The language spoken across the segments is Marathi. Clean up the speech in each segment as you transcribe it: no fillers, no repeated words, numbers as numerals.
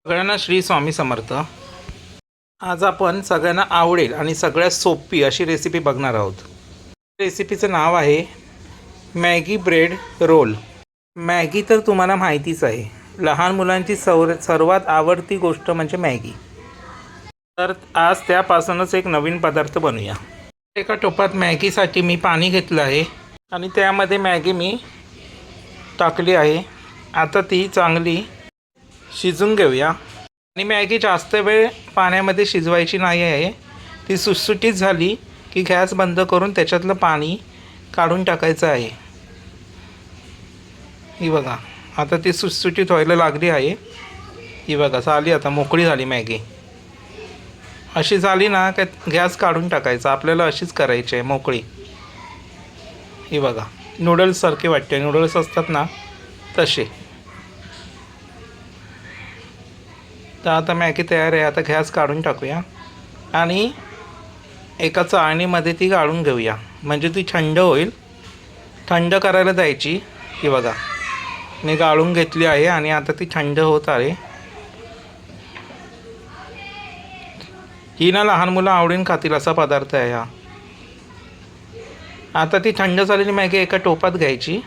सगळ्यांना श्री स्वामी समर्थ. आज आपण सगळ्यांना आवडेल आणि सगळ्यात सोपी अशी रेसिपी बघणार आहोत. रेसिपीचं नाव आहे मॅगी ब्रेड रोल. मॅगी तर तुम्हाला माहितीच आहे, लहान मुलांची सर्वात आवडती गोष्ट म्हणजे मॅगी. तर आज त्यापासूनच एक नवीन पदार्थ बनवूया. एका टोपात मॅगीसाठी मी पाणी घेतलं आहे आणि त्यामध्ये मॅगी मी टाकली आहे. आता ती चांगली शिजून घेऊया. आणि मॅगी जास्त वेळ पाण्यामध्ये शिजवायची नाही आहे. ती सुटसुटीत झाली की गॅस बंद करून त्याच्यातलं पाणी काढून टाकायचं आहे. ही बघा, आता ती सुटसुटीत व्हायला लागली आहे. ही बघा झाली, आता मोकळी झाली मॅगी. अशी झाली ना का गॅस काढून टाकायचा. आपल्याला अशीच करायची आहे, मोकळी. ही बघा, नूडल्ससारखे वाटते, नूडल्स असतात ना तसे. तर आता मॅगी तयार आहे. आता गॅस काढून टाकूया आणि एका चाळणीमध्ये ती गाळून घेऊया, म्हणजे ती थंड होईल. थंड करायला द्यायची. ही बघा, मी गाळून घेतली आहे आणि आता ती थंड होत आहे. ही ना लहान मुलं आवडीन खातील असा पदार्थ आहे हा. आता ती थंड झालेली मॅगी एका टोपात घ्यायची.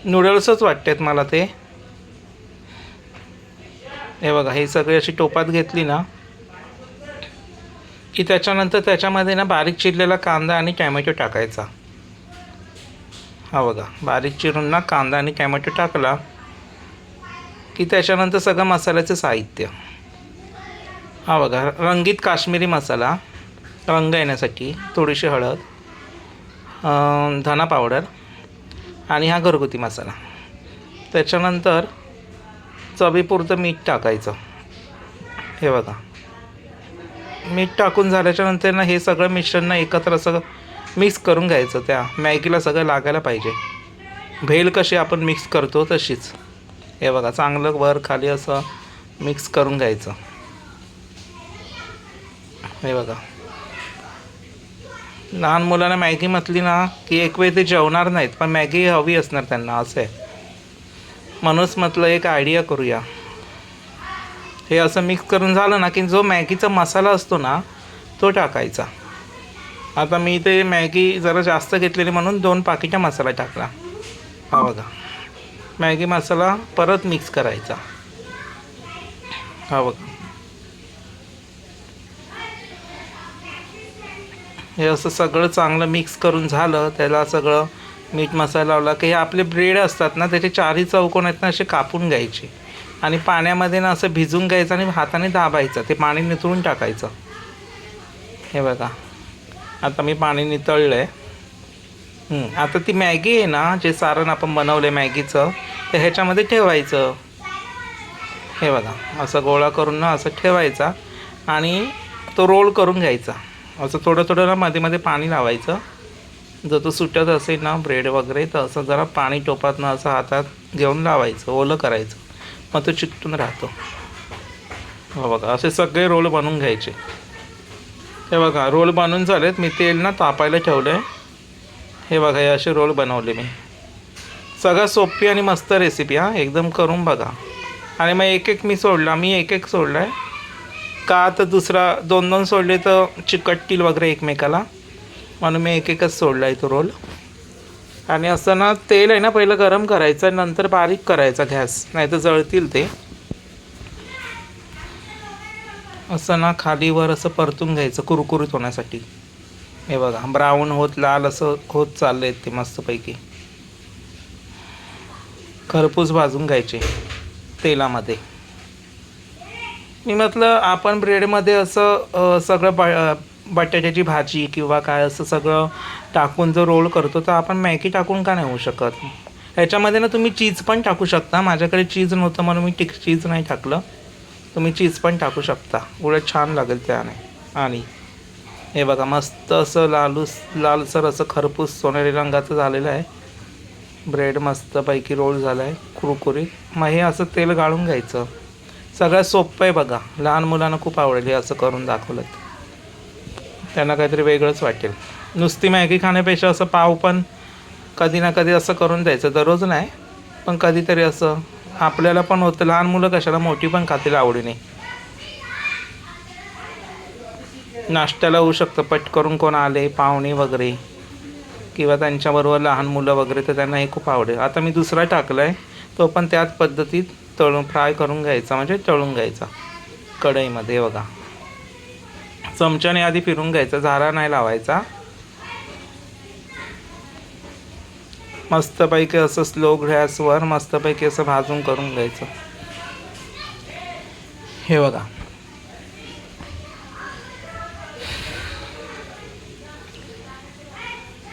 नूडल्सच वाटतात मला ते. हे बघा, ही सगळी अशी टोपात घेतली ना की त्याच्यानंतर त्याच्यामध्ये ना बारीक चिरलेला कांदा आणि टॅमॅटो टाकायचा. हा बघा, बारीक चिरून ना कांदा आणि टॅमॅटो टाकला की त्याच्यानंतर सगळं मसाल्याचं साहित्य. हा बघा, रंगीत काश्मीरी मसाला रंग येण्यासाठी, थोडीशी हळद, धना पावडर आणि हा घरगुती मसाला. त्याच्यानंतर चवीपुरतं मीठ टाकायचं. हे बघा, मीठ टाकून झाल्याच्यानंतर ना हे सगळं मिश्रण ना एकत्र असं मिक्स करून घ्यायचं. त्या मॅगीला सगळं लागायला पाहिजे. भेल कशी आपण मिक्स करतो तशीच. हे बघा, चांगलं वर खाली असं मिक्स करून घ्यायचं. हे बघा, लहान मुलांना मॅगी म्हटली ना की एक वेळ ते जेवणार नाहीत, पण मॅगी हवी असणार त्यांना, असं आहे. म्हणूनच म्हटलं एक आयडिया करूया. हे असं मिक्स करून झालं ना की जो मॅगीचा मसाला असतो ना तो टाकायचा. आता मी ते मॅगी जरा जास्त घेतलेली म्हणून 2 पाकिटा मसाला टाकला. हा बघा, मॅगी मसाला परत मिक्स करायचा. हा बघा, हे असं सगळं चांगलं मिक्स करून झालं. त्याला सगळं मीठ मसाला लावला की हे आपले ब्रेड असतात ना त्याचे 4 चौकोन आहेत ना असे कापून घ्यायचे आणि पाण्यामध्ये ना असं भिजून घ्यायचं आणि हाताने दाबायचं. ते पाणी नितळून टाकायचं. हे बघा, आता मी पाणी नितळलं आहे. आता ती मॅगी आहे ना, जे सारण आपण बनवलं आहे मॅगीचं, ते ह्याच्यामध्ये ठेवायचं. हे बघा, असं गोळा करून ना असं ठेवायचा आणि तो रोल करून घ्यायचा. असं थोडं थोडं ना मध्ये मध्ये पाणी लावायचं. जर तो सुटत असेल ना ब्रेड वगैरे तर असं जरा पाणी टोपातनं असं हातात घेऊन लावायचं, ओलं करायचं, मग तो चिकटून राहतो. हो बघा, असे सगळे रोल बनवून घ्यायचे. हे बघा, रोल बनवून झालेत. मी तेल ना तापायला ठेवलं आहे. हे बघा, हे असे रोल बनवले मी. सगळ्यात सोपी आणि मस्त रेसिपी. हा, एकदम करून बघा. आणि मग एक एक मी एक सोडला आहे का, तर दुसरा 2-2 सोडले तर चिकटतील वगैरे एकमेकाला, म्हणून मी एक एकच सोडला आहे तो रोल. आणि असं ना तेल आहे ना पहिलं गरम करायचं, नंतर बारीक करायचा गॅस, नाही तर जळतील ते. असं ना खालीवर असं परतून घ्यायचं कुरकुरीत होण्यासाठी. हे बघा, ब्राऊन होत लाल असं होत चाललं आहे ते मस्तपैकी. खरपूस भाजून घ्यायचे तेलामध्ये. मी म्हटलं आपण ब्रेडमध्ये असं सगळं बटाट्याची भाजी किंवा काय असं सगळं टाकून जर रोल करतो तर आपण मॅगी टाकून का नाही होऊ शकत. ह्याच्यामध्ये ना तुम्ही चीज पण टाकू शकता. माझ्याकडे चीज नव्हतं म्हणून मी चीज नाही टाकलं. तुम्ही चीज पण टाकू शकता, उलट छान लागेल त्याने. आणि हे बघा, मस्त असं लालसर असं खरपूस सोनेरी रंगाचं झालेलं आहे ब्रेड. मस्तपैकी रोल झाला आहे कुरकुरीत. मग हे असं तेल गाळून घ्यायचं. सगळ्यात सोपं आहे बघा, लहान मुलांना खूप आवडेल हे असं करून दाखवलं. त्यांना काहीतरी वेगळंच वाटेल. नुसती मॅगी खाण्यापेक्षा असं पाव पण कधी ना कधी असं करून द्यायचं. दररोज नाही, पण कधीतरी असं आपल्याला पण होतं, लहान मुलं कशाला, मोठी पण खातील आवडीने. नाश्त्याला होऊ शकतं, पट करून कोण आले पाहुणे वगैरे किंवा त्यांच्याबरोबर लहान मुलं वगैरे, तर त्यांना हे खूप आवडेल. आता मी दुसरा टाकला आहे, तो पण त्याच पद्धतीत तळून फ्राय करून घ्यायचा, म्हणजे तळून घ्यायचा कढईमध्ये. बघा, चमच्याने आधी फिरून घ्यायचा, झारा नाही लावायचा. मस्तपैकी असं स्लो गॅसवर मस्तपैकी असं भाजून करून घ्यायचं. हे बघा,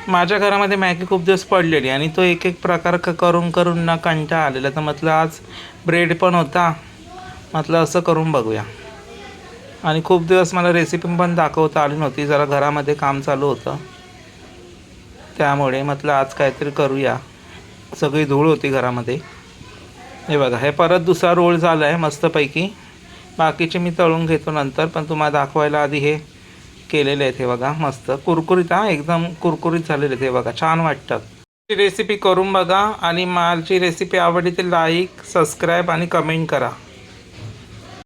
माझ्या घरामध्ये मॅगी खूप दिवस पडलेली आणि तो एक एक प्रकार करून करून ना कंटाळा आलेला. तर म्हटलं आज ब्रेड पण होता, म्हटलं असं करून बघूया. आणि खूप दिवस मला रेसिपी पण दाखवता आली नव्हती, जरा घरामध्ये काम चालू होतं, त्यामुळे म्हटलं आज काहीतरी करूया. सगळी धूळ होती घरामध्ये. हे बघा, हे परत दुसरा रोल झाला आहे मस्तपैकी. बाकीचे मी तळून घेतो नंतर, पण तुम्हाला दाखवायला आधी हे केलेले आहेत. हे बघा, मस्त कुरकुरीत, एकदम कुरकुरीत झालेले आहेत. हे बघा, छान वाटतात. रेसिपी करून बघा आणि माझी रेसिपी आवडली तर लाईक, सबस्क्राईब आणि कमेंट करा.